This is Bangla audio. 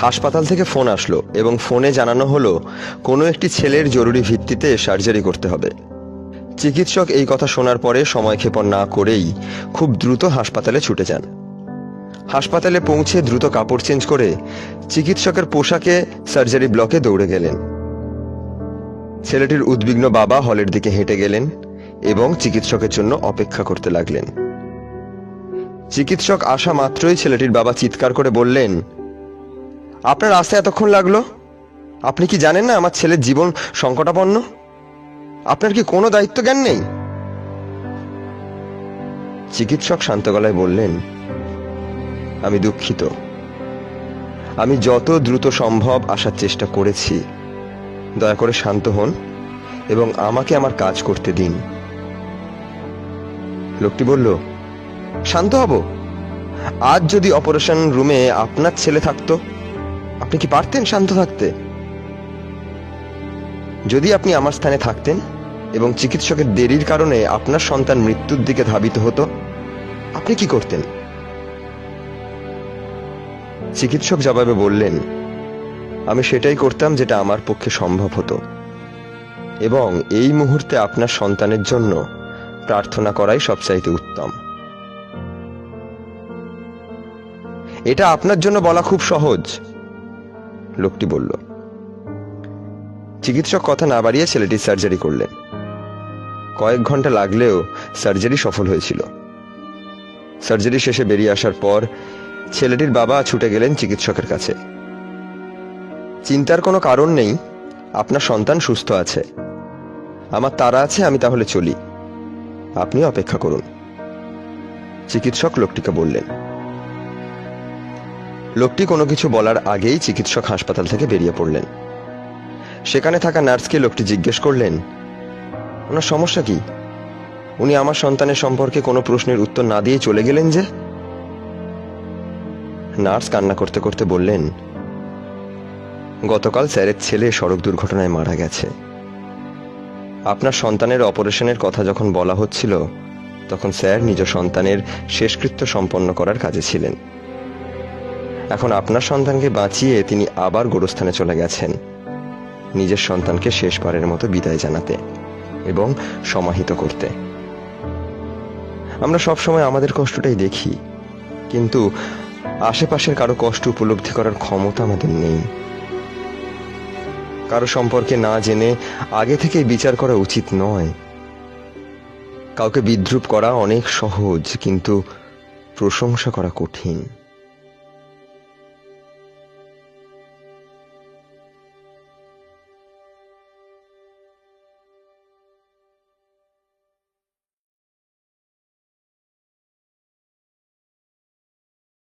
হাসপাতাল থেকে ফোন আসলো এবং ফোনে জানানো হলো কোনো একটি ছেলের জরুরি ভিত্তিতে সার্জারি করতে হবে। চিকিৎসক এই কথা শোনার পরে সময়ক্ষেপণ না করেই খুব দ্রুত হাসপাতালে ছুটে যান। হাসপাতালে পৌঁছে দ্রুত কাপড় চেঞ্জ করে চিকিৎসকের পোশাকে সার্জারি ব্লকে দৌড়ে গেলেন। ছেলেটির উদ্বিগ্ন বাবা হলের দিকে হেঁটে গেলেন এবং চিকিৎসকের জন্য অপেক্ষা করতে লাগলেন। চিকিৎসক আসা মাত্রই ছেলেটির বাবা চিৎকার করে বললেন, আপনার আসতে এতক্ষণ লাগলো? আপনি কি জানেন না আমার ছেলের জীবন সংকটাপন্ন? আপনার কি কোনো দায়িত্ব জ্ঞান নেই? চিকিৎসক শান্ত গলায় বললেন, আমি দুঃখিত। আমি যত দ্রুত সম্ভব আসার চেষ্টা করেছি। দয়া করে শান্ত হন এবং আমাকে আমার কাজ করতে দিন। লোকটি বলল, শান্ত হব? আজ যদি অপারেশন রুমে আপনার ছেলে থাকতো, আপনি কি পারতেন শান্ত থাকতে? যদি আপনি আমার স্থানে থাকতেন এবং চিকিৎসকের দেরির কারণে আপনার সন্তান মৃত্যুর দিকে ধাবিত হতো, আপনি কি করতেন? চিকিৎসক জবাবে বললেন, আমি সেটাই করতাম যেটা আমার পক্ষে সম্ভব হতো, এবং এই মুহূর্তে আপনার সন্তানের জন্য প্রার্থনা করাই সবচাইতে উত্তম। এটা আপনার জন্য বলা খুব সহজ, লোকটি বলল। চিকিৎসক কথা না বাড়িয়ে ছেলেটির সার্জারি করলেন। কয়েক ঘন্টা লাগলেও সার্জারি সফল হয়েছিল। সার্জারি শেষে বেরিয়ে আসার পর ছেলেটির বাবা ছুটে গেলেন চিকিৎসকের কাছে। চিন্তার কোনো কারণ নেই, আপনার সন্তান সুস্থ আছে। আমার তাড়া আছে, আমি তাহলে চলি, আপনি অপেক্ষা করুন, চিকিৎসক লোকটিকে বললেন। লোকটি কোনো কিছু বলার আগেই চিকিৎসক হাসপাতাল থেকে বেরিয়ে পড়লেন। সেখানে থাকা নার্সকে লোকটি জিজ্ঞেস করলেন, ওনার সমস্যা কি? উনি আমার সন্তানের সম্পর্কে কোনো প্রশ্নের উত্তর না দিয়ে চলে গেলেন যে? নার্স কান্না করতে করতে বললেন, গতকাল স্যারের ছেলে সড়ক দুর্ঘটনায় মারা গেছে। আপনার সন্তানের অপারেশনের কথা যখন বলা হচ্ছিল, তখন স্যার নিজ সন্তানের শেষকৃত্য সম্পন্ন করার কাজে ছিলেন। এখন আপনার সন্তানকে বাঁচিয়ে তিনি আবার গোরস্থানে চলে গেছেন, নিজের সন্তানকে শেষবারের মতো বিদায় জানাতে এবং সমাহিত করতে। আমরা সবসময় আমাদের কষ্টটাই দেখি, কিন্তু আশেপাশের কারো কষ্ট উপলব্ধি করার ক্ষমতা আমাদের নেই। কারো সম্পর্কে না জেনে আগে থেকে বিচার করা উচিত নয়। কাউকে বিদ্রূপ করা অনেক সহজ, কিন্তু প্রশংসা করা কঠিন।